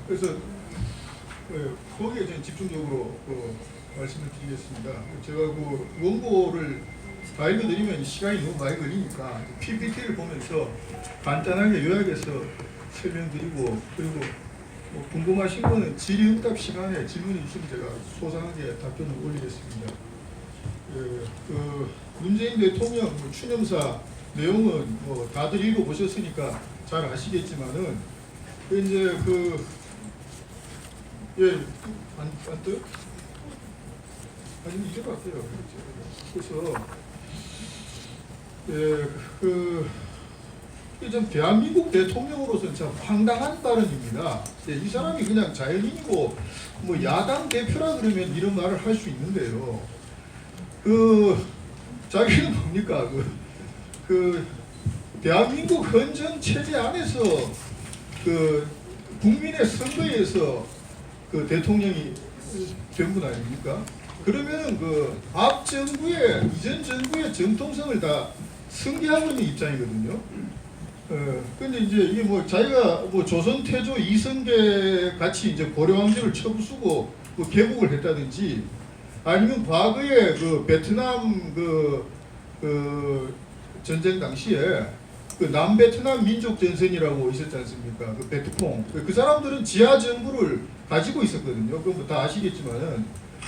그래서 거기에 저는 집중적으로 말씀을 드리겠습니다. 제가 그 원고를 다 읽어드리면 시간이 너무 많이 걸리니까 PPT를 보면서 간단하게 요약해서 설명드리고, 그리고 뭐 궁금하신 거는 질의응답 시간에 질문해 주시면 제가 소상하게 답변을 올리겠습니다. 그 문재인 대통령 추념사 내용은 뭐 다들 읽어보셨으니까 잘 아시겠지만은 이제 안 떠요? 아니 이제 같아요. 그래서 좀 대한민국 대통령으로서는 참 황당한 발언입니다. 이 사람이 그냥 자연인이고 뭐 야당 대표라 그러면 이런 말을 할 수 있는데요. 자기는 뭡니까? 대한민국 헌정 체제 안에서 국민의 선거에서 대통령이 된 분 아닙니까? 그러면은 앞 정부의, 이전 정부의 정통성을 다 승계하고 있는 입장이거든요. 근데 이제 이게 뭐 자기가 뭐 조선 태조 이성계 같이 이제 고려왕조를 처부수고 개국을 했다든지, 아니면 과거에 베트남 전쟁 당시에 남베트남 민족 전선이라고 있었지 않습니까? 베트콩. 그 사람들은 지하 정부를 가지고 있었거든요. 그건 뭐 다 아시겠지만은.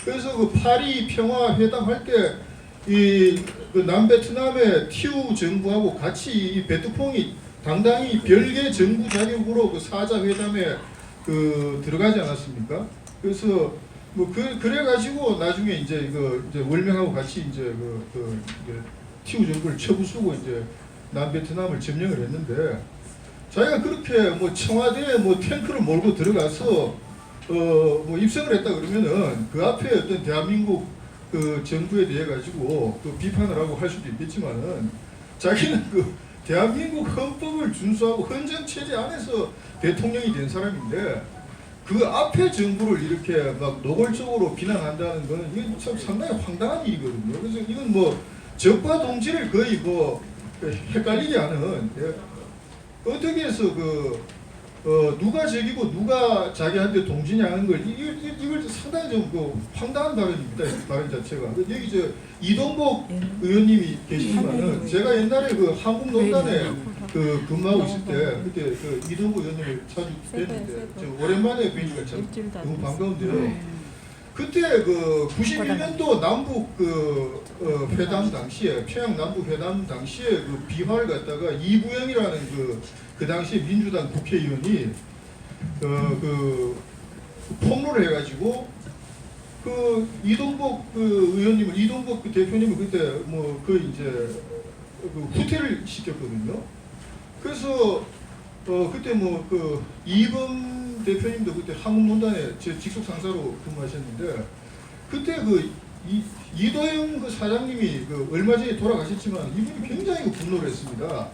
그래서 파리 평화 회담 할 때 남베트남의 티우 정부하고 같이 이 베트콩이 당당히 별개 정부 자격으로 사자 회담에 들어가지 않았습니까? 그래서 뭐 그래가지고 나중에 이제 이제 월명하고 같이 이제 티우 정부를 처부수고 이제 남베트남을 점령을 했는데, 자기가 그렇게 뭐 청와대에 뭐 탱크를 몰고 들어가서 뭐 입성을 했다 그러면은 그 앞에 어떤 대한민국 정부에 대해 가지고 비판을 하고 할 수도 있겠지만은, 자기는 대한민국 헌법을 준수하고 헌정 체제 안에서 대통령이 된 사람인데 그 앞에 정부를 이렇게 막 노골적으로 비난한다는 것은 이건 참 상당히 황당한 일이거든요. 그래서 이건 뭐 적과 동지를 거의 뭐 헷갈리게 하는, 어떻게 해서 누가 적이고 누가 자기한테 동지냐 하는 걸 이걸 상당히 좀 황당한 발언입니다. 발언 자체가. 여기 이동복 의원님이 계시지만은 제가 옛날에 한국농단에 근무하고 있을 때 그때 이동복 의원님을 자주 뵀는데 오랜만에 뵈니까 참 너무 반가운데요. 그때 91년도 남북 회담 당시에, 평양 남북 회담 당시에 비화를 갖다가 이부영이라는 그 당시에 민주당 국회의원이 폭로를 해가지고 이동복 의원님을, 이동복 대표님을 그때 이제 후퇴를 시켰거든요. 그래서 그때 이범 대표님도 그때 한국농단에 제 직속 상사로 근무하셨는데, 그때 이도영 사장님이 얼마 전에 돌아가셨지만 이분이 굉장히 분노를 했습니다.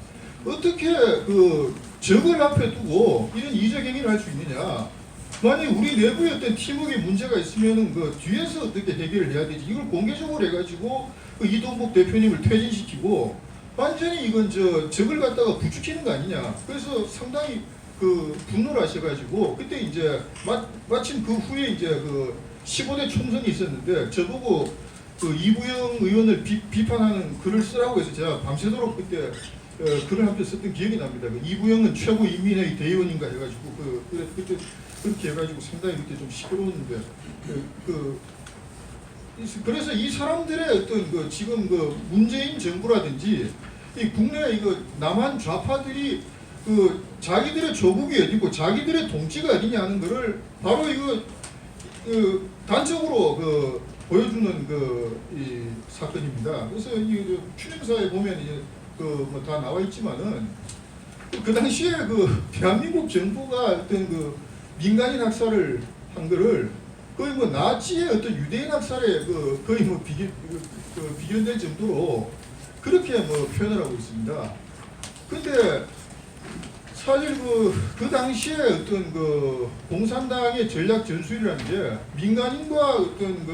어떻게 적을 앞에 두고 이런 이적 행위를 할 수 있느냐? 만약 우리 내부에 어떤 팀워크에 문제가 있으면은 뒤에서 어떻게 해결을 해야 되지? 이걸 공개적으로 해가지고 이동복 대표님을 퇴진시키고 완전히 이건 적을 갖다가 부추기는 거 아니냐? 그래서 상당히 분노를 하셔가지고 그때 이제 마침 그 후에 이제 15대 총선이 있었는데 저보고 이부영 의원을 비판하는 글을 쓰라고 해서 제가 밤새도록 그때 글을 한 편 썼던 기억이 납니다. 이부영은 최고 인민회의 대의원인가 해가지고 그때 그렇게 해가지고 상당히 그때 좀 시끄러웠는데 그래서 이 사람들의 어떤 지금 문재인 정부라든지 이 국내 남한 좌파들이 자기들의 조국이 어디고 자기들의 동지가 어디냐 하는 거를 바로 단적으로 보여주는 이 사건입니다. 그래서 이 추념사에 보면 이제 다 나와 있지만은 그 당시에 대한민국 정부가 어떤 민간인 학살을 한 거를 거의 나치의 어떤 유대인 학살에 거의 비견될 정도로 그렇게 표현을 하고 있습니다. 근데 사실 그 당시에 어떤 공산당의 전략 전술이라는 게 민간인과 어떤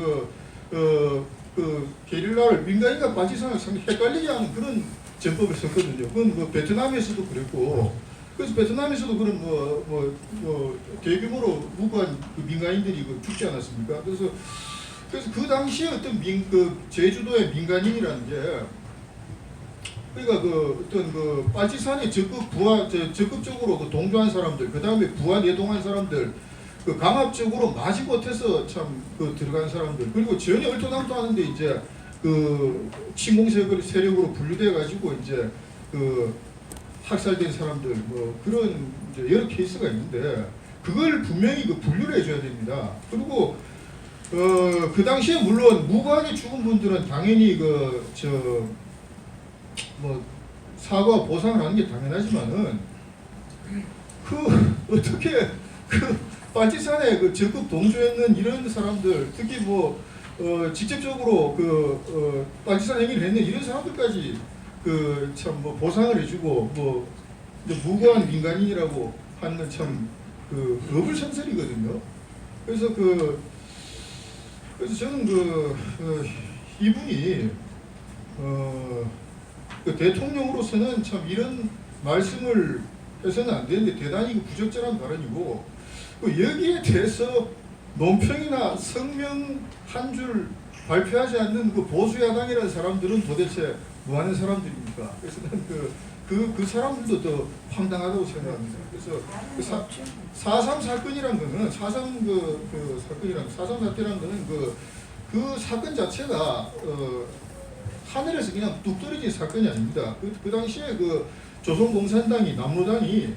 게릴라를 민간인과 바치상을 상당히 헷갈리게 하는 그런 전법을 썼거든요. 그건 베트남에서도 그랬고, 그래서 베트남에서도 그런 대규모로 무고한 그 민간인들이 죽지 않았습니까? 그래서 그 당시에 어떤 제주도의 민간인이라는 게 그러니까 어떤 빨치산에 적극적으로 동조한 사람들, 그 다음에 부하 내동한 사람들, 강압적으로 마지못해서 참 들어간 사람들, 그리고 전혀 얼토당토 하는데 이제 침공 세력으로 분류돼 가지고 이제 학살된 사람들 뭐 그런 이제 여러 케이스가 있는데 그걸 분명히 분류를 해줘야 됩니다. 그리고 그 당시에 물론 무고하게 죽은 분들은 당연히 뭐 사과와 보상을 하는 게 당연하지만은 어떻게 빨치산에 적극 동조했는 이런 사람들, 특히 뭐 직접적으로 빨치산 행위를 했는 이런 사람들까지 참 뭐 보상을 해주고 뭐 무고한 민간인이라고 하는 참 어불성설이거든요. 그래서 저는 이분이 대통령으로서는 참 이런 말씀을 해서는 안 되는데 대단히 부적절한 발언이고 여기에 대해서 논평이나 성명 한 줄 발표하지 않는 보수 야당이라는 사람들은 도대체 뭐 하는 사람들입니까? 그래서 그 사람들도 더 황당하다고 생각합니다. 그래서 4.3 사건이란 거는 4.3 사태란 거는 그 사건 자체가 하늘에서 그냥 뚝 떨어진 사건이 아닙니다. 그 당시에 조선공산당이 남로당이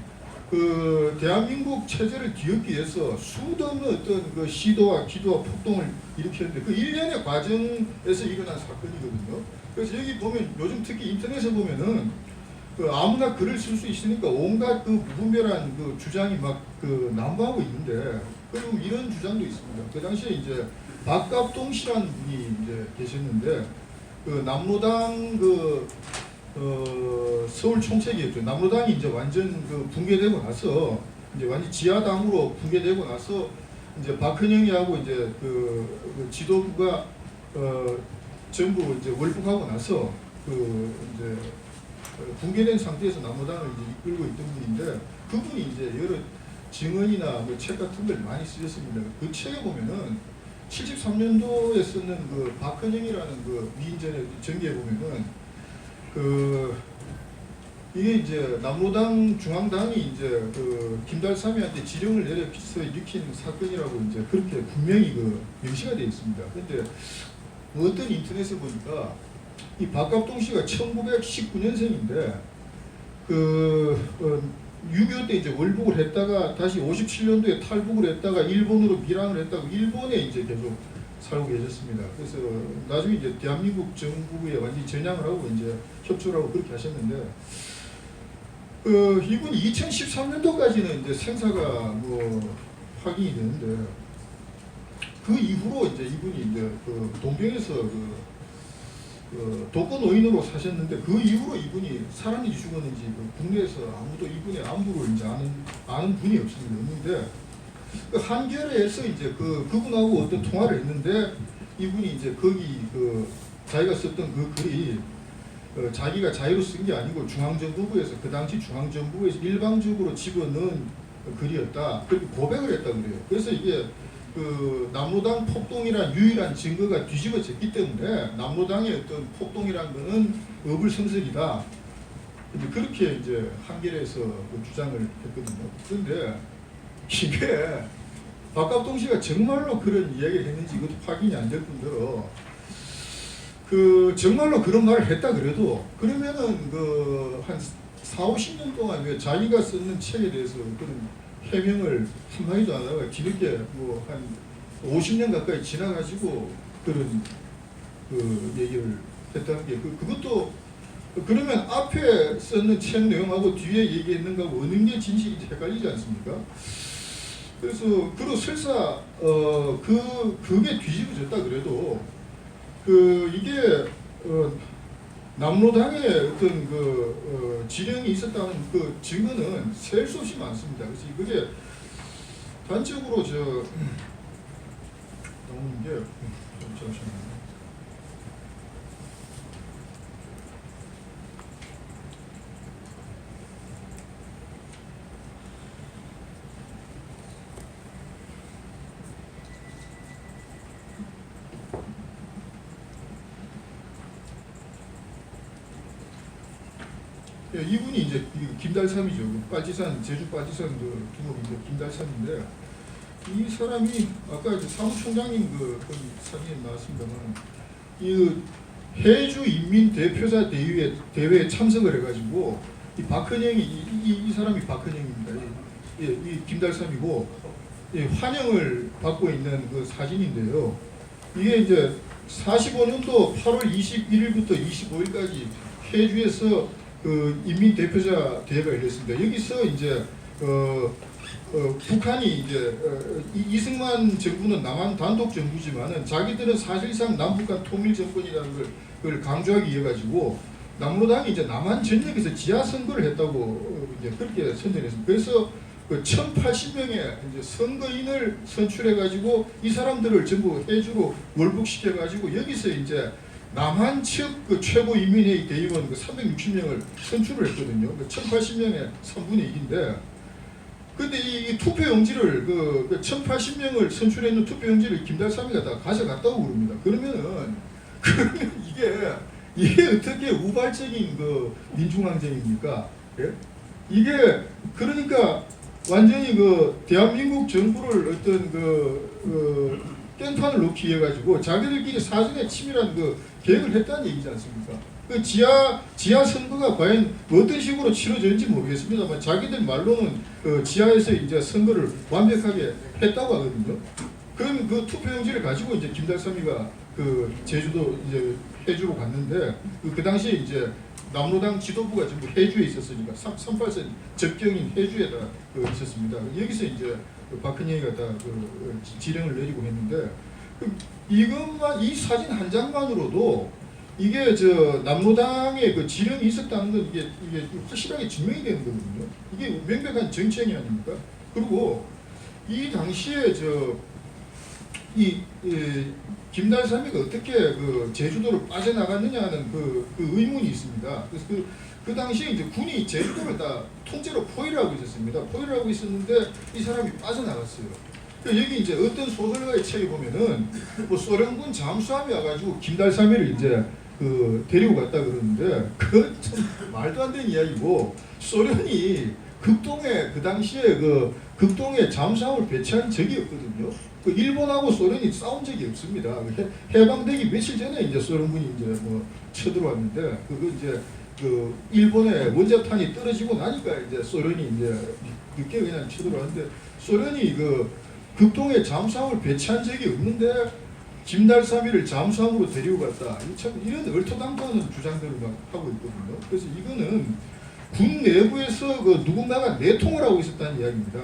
대한민국 체제를 뒤엎기 위해서 수없는 어떤 시도와 기도와 폭동을 일으켰는데 그 일련의 과정에서 일어난 사건이거든요. 그래서 여기 보면 요즘 특히 인터넷에 보면은 아무나 글을 쓸 수 있으니까 온갖 무분별한 주장이 막 난무하고 있는데 그리고 이런 주장도 있습니다. 그 당시에 이제 박갑동 씨라는 분이 이제 계셨는데 남로당 서울 총책이었죠. 남로당이 이제 완전 붕괴되고 나서 이제 완전 지하당으로 붕괴되고 나서 이제 박헌영이하고 이제 지도부가 전부 이제 월북하고 나서 이제 붕괴된 상태에서 남로당을 이제 이끌고 있던 분인데 그분이 이제 여러 증언이나 책 같은 걸 많이 쓰셨습니다. 그 책에 보면은 73년도에 쓰는 박헌영이라는 미인전의 전기에 보면은 이게 이제 남로당 중앙당이 이제 김달삼이한테 지령을 내려서 일으킨 사건이라고 이제 그렇게 분명히 명시가 되어 있습니다. 그런데 어떤 인터넷에 보니까 이 박갑동 씨가 1919년생인데 6.25 때 이제 월북을 했다가 다시 57년도에 탈북을 했다가 일본으로 밀항을 했다고 일본에 이제 계속 살고 계셨습니다. 그래서 나중에 이제 대한민국 정부에 완전히 전향을 하고 이제 협조를 하고 그렇게 하셨는데 이분이 2013년도까지는 이제 생사가 확인이 되는데 그 이후로 이제 이분이 이제 동경에서 독거 노인으로 사셨는데 그 이후로 이분이 살았는지 죽었는지 국내에서 아무도 이분의 안부를 이제 아는 분이 없습니다. 없는데 한겨레에서 이제 그분하고 어떤 통화를 했는데 이분이 이제 거기 자기가 썼던 글이 자기가 자유로 쓴 게 아니고 중앙정부부에서 그 당시 중앙정부부에서 일방적으로 집어넣은 글이었다. 그렇게 고백을 했다 그래요. 그래서 이게 남로당 폭동이란 유일한 증거가 뒤집어졌기 때문에 남로당의 어떤 폭동이란 거는 어불성설이다. 그렇게 이제 한겨레에서 주장을 했거든요. 그런데 이게 박갑동 씨가 정말로 그런 이야기를 했는지 이것도 확인이 안 될 뿐더러 정말로 그런 말을 했다 그래도 그러면은 한 40-50년 동안 왜 자기가 쓰는 책에 대해서 그런 해명을 한마디도 안 하고 뒤늦게 한 50년 가까이 지나가지고 그런 얘기를 했다는 게 그것도 그러면 앞에 썼는 책 내용하고 뒤에 얘기했는 거하고 어느 게 진실인지 헷갈리지 않습니까? 그래서 설사 그게 뒤집어졌다 그래도 이게 남로당의 어떤 지령이 있었다는 증거는 셀 수 없이 많습니다. 그래서 그게 단적으로 나오는 게 잠시만요. 이분이 이제 김달삼이죠. 빨치산 제주 빨치산 그 두목이 이제 김달삼인데 이 사람이 아까 이제 사무총장님 거기 사진에 나왔습니다만 이 해주 인민 대표자 대회에 참석을 해가지고 이 박헌영이 이 사람이 박헌영입니다. 이 김달삼이고 환영을 받고 있는 그 사진인데요. 이게 이제 45년도 8월 21일부터 25일까지 해주에서 그 인민 대표자 대회가 열렸습니다. 여기서 이제 북한이 이제 이승만 정부는 남한 단독 정부지만은 자기들은 사실상 남북한 통일 정권이라는 걸 강조하기 위해 가지고 남로당이 이제 남한 전역에서 지하 선거를 했다고 이제 그렇게 선전했습니다. 그래서 그 1,080명의 이제 선거인을 선출해 가지고 이 사람들을 전부 해주로 월북시켜 가지고 여기서 이제 남한 측 그 최고 인민회의 대의원 그 360명을 선출을 했거든요. 그 1,080명의 3분의 1인데. 근데 이 투표용지를 그 1,080명을 선출했는 투표용지를 김달삼이가 다 가져갔다고 그럽니다. 그러면 이게 어떻게 우발적인 그 민중항쟁입니까? 예? 이게 그러니까 완전히 그 대한민국 정부를 어떤 깽판을 놓기 위해 가지고 자기들끼리 사전에 치밀한 그 계획을 했다는 얘기지 않습니까? 그 지하 선거가 과연 어떤 식으로 치러졌는지 모르겠습니다만 자기들 말로는 그 지하에서 이제 선거를 완벽하게 했다고 하거든요. 그럼 그 투표용지를 가지고 이제 김달삼이가 그 제주도 이제 해주로 갔는데 그 당시에 이제 남로당 지도부가 전부 해주에 있었으니까 38선 접경인 해주에다 있었습니다. 여기서 이제 박헌영이가 다 지령을 내리고 했는데 이것만 이 사진 한 장만으로도 이게 남로당의 그 지령이 있었다는 건 이게 확실하게 증명이 되는 거거든요. 이게 명백한 정치행위 아닙니까? 그리고 이 당시에 김달삼이가 어떻게 그 제주도를 빠져나갔느냐 하는 그 의문이 있습니다. 그래서 그 당시에 이제 군이 제주도를 다 통째로 포위를 하고 있었습니다. 포위를 하고 있었는데 이 사람이 빠져나갔어요. 여기 이제 어떤 소설가의 책에 보면은 뭐 소련군 잠수함이 와가지고 김달삼이를 이제 데리고 갔다 그러는데 그 참 말도 안 되는 이야기고 소련이 극동에 그 당시에 극동에 잠수함을 배치한 적이 없거든요. 일본하고 소련이 싸운 적이 없습니다. 해방되기 며칠 전에 이제 소련군이 이제 쳐들어왔는데 그거 이제 일본의 원자탄이 떨어지고 나니까 이제 소련이 이제 늦게 그냥 쳐들어왔는데 소련이 극동에 잠수함을 배치한 적이 없는데 김달삼이를 잠수함으로 데리고 갔다. 참 이런 얼토당토하는 주장들을 막 하고 있거든요. 그래서 이거는 군 내부에서 누군가가 내통을 하고 있었다는 이야기입니다.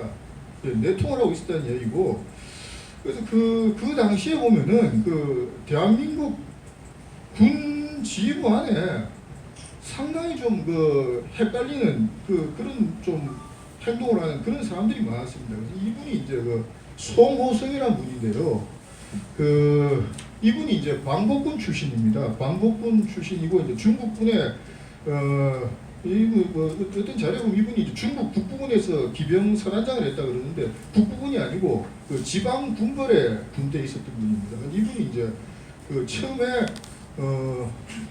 내통을 하고 있었다는 이야기고, 그래서 그 당시에 보면은 대한민국 군 지휘부 안에 상당히 좀 헷갈리는 그런 좀 행동을 하는 그런 사람들이 많았습니다. 그래서 이분이 이제 송호성이라는 분인데요. 이분이 이제 광복군 출신입니다. 광복군 출신이고 이제 중국군의 어떤 자료에 보면 이분이 이제 중국 북부군에서 기병 선안장을 했다 그러는데 북부군이 아니고 지방 군벌의 군대에 있었던 분입니다. 이분이 이제 처음에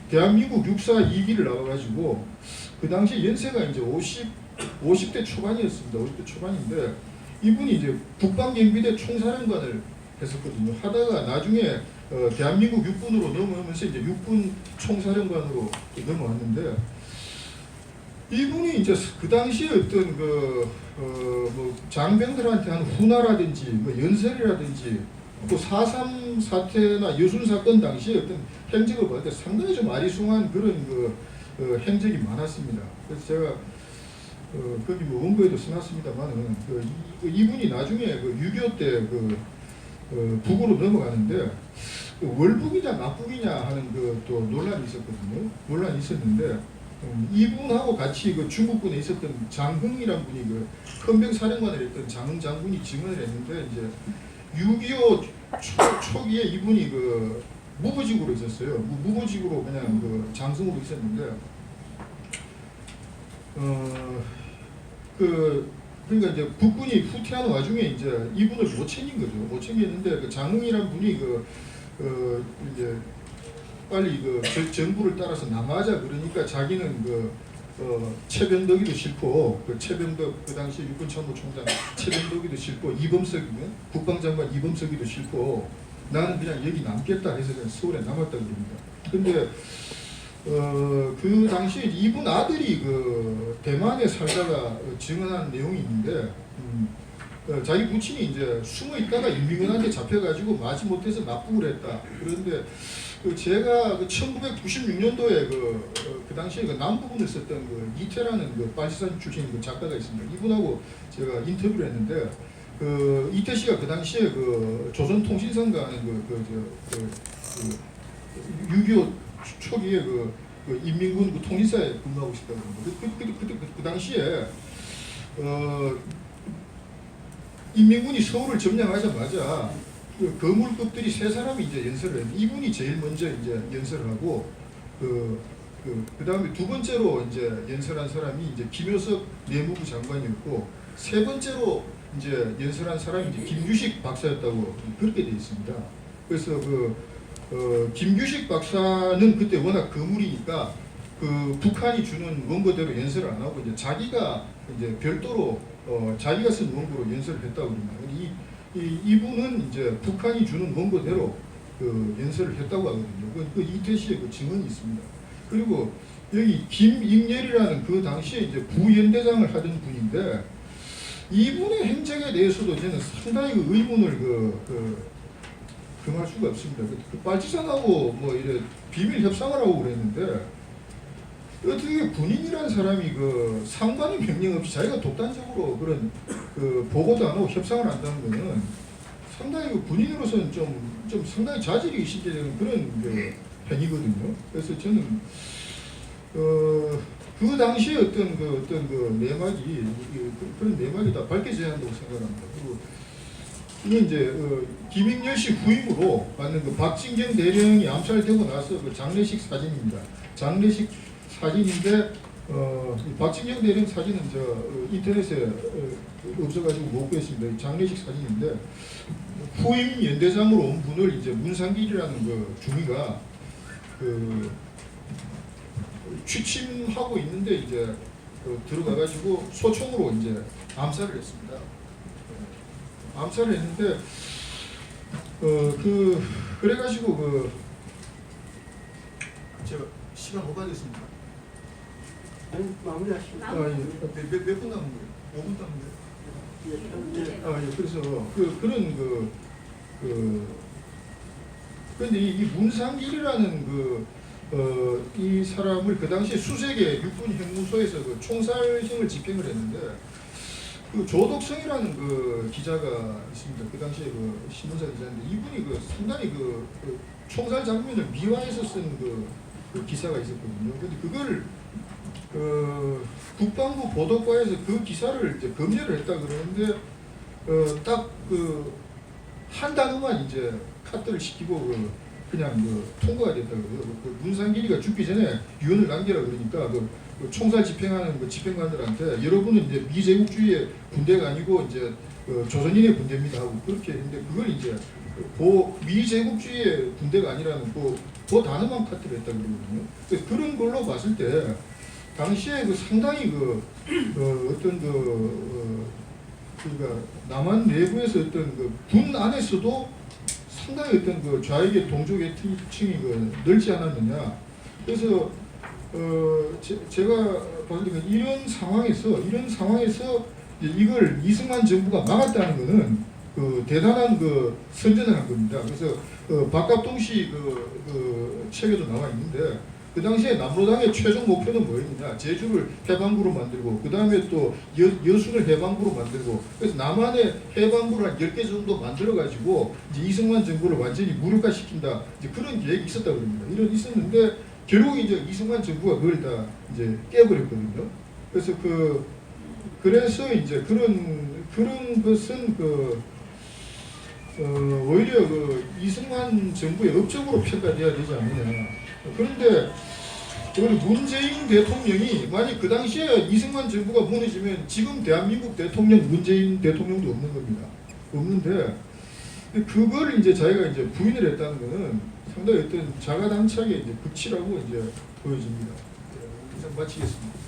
대한민국 육사 2기를 나와가지고 그 당시 연세가 이제 50대 초반이었습니다. 50대 초반인데 이분이 이제 국방경비대 총사령관을 했었거든요. 하다가 나중에 대한민국 육군으로 넘어오면서 이제 육군 총사령관으로 넘어왔는데 이분이 이제 그 당시에 어떤 장병들한테 한 훈화라든지 연설이라든지 또 4.3 사태나 여순 사건 당시에 어떤 행적을 봤을 때 상당히 좀 아리송한 그런 행적이 많았습니다. 그래서 제가 거기 원고에도 써놨습니다만은 이분이 나중에 6.25 때 북으로 넘어가는데 월북이냐 납북이냐 하는 또 논란이 있었거든요. 논란이 있었는데 이분하고 같이 중국군에 있었던 장흥이란 분이 헌병 사령관을 했던 장흥 장군이 증언을 했는데 이제 6.25 초기에 이분이 무보직으로 있었어요. 무보직으로 그냥 장성으로 있었는데 그러니까 이제 국군이 후퇴하는 와중에 이제 이분을 못 챙긴 거죠. 못 챙겼는데 장흥이란 분이 이제 빨리 정부를 따라서 남하자 그러니까 자기는 최병덕이도 싫고 그 최병덕 그 당시 육군참모총장 최병덕이도 싫고 이범석이면 국방장관 이범석이도 싫고 나는 그냥 여기 남겠다 해서 그냥 서울에 남았다 그럽니다. 근데 그 당시 이분 아들이 그 대만에 살다가 증언한 내용이 있는데 자기 부친이 이제 숨어 있다가 인민군한테 잡혀가지고 마지못해서 납북을 했다. 그런데 제가 1996년도에 그 당시에 그 남부군을 썼던 그 이태라는 그 빨치산 출신 그 작가가 있습니다. 이분하고 제가 인터뷰를 했는데 그 이태 씨가 그 당시에 그 조선통신사가 하는 6.25 초기에 그 인민군 그 통신사에 근무하고 있었다고 합니다. 그 당시에 인민군이 서울을 점령하자마자 그 거물급들이 세 사람이 이제 연설을 했는데 이분이 제일 먼저 이제 연설을 하고 그 다음에 두 번째로 이제 연설한 사람이 이제 김효석 내무부 장관이었고 세 번째로 이제 연설한 사람이 이제 김규식 박사였다고 그렇게 되어 있습니다. 그래서 김규식 박사는 그때 워낙 거물이니까 그 북한이 주는 원고대로 연설을 안 하고 이제 자기가 이제 별도로 자기가 쓴 원고로 연설을 했다고 합니다. 이분은 이제 북한이 주는 원고대로 그 연설을 했다고 하거든요. 그 이태 씨의 그 증언이 있습니다. 그리고 여기 김익렬이라는 그 당시에 이제 부연대장을 하던 분인데 이분의 행적에 대해서도 저는 상당히 그 의문을 금할 수가 없습니다. 그 빨치산하고 뭐 이래 비밀 협상을 하고 그랬는데 어떻게 군인이라는 사람이 그 상관의 명령 없이 자기가 독단적으로 그런 그 보고도 안 하고 협상을 한다는 거는 상당히 그 군인으로서는 좀 상당히 자질이 있게 되는 그런 그 행위거든요. 그래서 저는 그 당시에 어떤 그 내막이 그런 내막이 다 밝혀져야 한다고 생각합니다. 그리고 이게 이제 김익렬 씨 후임으로 받는 그 박진경 대령이 암살되고 나서 그 장례식 사진입니다. 장례식 사진인데 박진경 대령 사진은 인터넷에 없어가지고 못 구했습니다. 장례식 사진인데 후임 연대장으로 온 분을 이제 문상길이라는 그 중위가 취침하고 있는데 이제 들어가가지고 소총으로 이제 암살을 했습니다. 암살을 했는데 그래가지고 제가 시간 오가겠습니다. 마무리하시죠. 몇분 남은 거예요? 5분 남은 거예요? 예, 그래서 그런데 이 문상길이라는 이 사람을 그 당시에 수색의 육군 형무소에서 그 총살형을 집행을 했는데 그 조덕성이라는 그 기자가 있습니다. 그 당시에 그 신문사 기자인데 이분이 상당히 총살 장면을 미화해서 쓴 그 기사가 있었거든요. 근데 그걸 국방부 보도과에서 그 기사를 이제 검열을 했다 그러는데 딱 한 단어만 이제 카트를 시키고 그냥 통과가 됐다고요. 문상길이가 죽기 전에 유언을 남겨라 그러니까 총살 집행하는 집행관들한테 여러분은 이제 미제국주의의 군대가 아니고 이제 조선인의 군대입니다 하고 그렇게 했는데 그걸 이제 미제국주의의 군대가 아니라는 그 단어만 카트를 했다 그러거든요. 그래서 그런 걸로 봤을 때 당시에 상당히 그러니까 남한 내부에서 군 안에서도 상당히 좌익의 동족계층이 넓지 않았느냐. 그래서 제가 봤을 때 이런 상황에서 이걸 이승만 정부가 막았다는 것은 대단한 선전을 한 겁니다. 그래서 박갑동 씨 책에도 나와 있는데 그 당시에 남로당의 최종 목표는 뭐였느냐? 제주를 해방구로 만들고 그 다음에 또 여수를 해방구로 만들고 그래서 남한의 해방구를 한 10개 정도 만들어가지고 이제 이승만 정부를 완전히 무력화시킨다. 이제 그런 계획이 있었다고 합니다. 이런 있었는데 결국 이제 이승만 정부가 그걸 다 이제 깨버렸거든요. 그래서 그래서 이제 그런 것은 오히려 이승만 정부의 업적으로 평가돼야 되지 않느냐. 그런데 문재인 대통령이 만약 그 당시에 이승만 정부가 무너지면 지금 대한민국 대통령 문재인 대통령도 없는 겁니다. 없는데 그걸 이제 자기가 이제 부인을 했다는 것은 상당히 어떤 자가당착의 이제 극치라고 이제 보여집니다. 이상 마치겠습니다.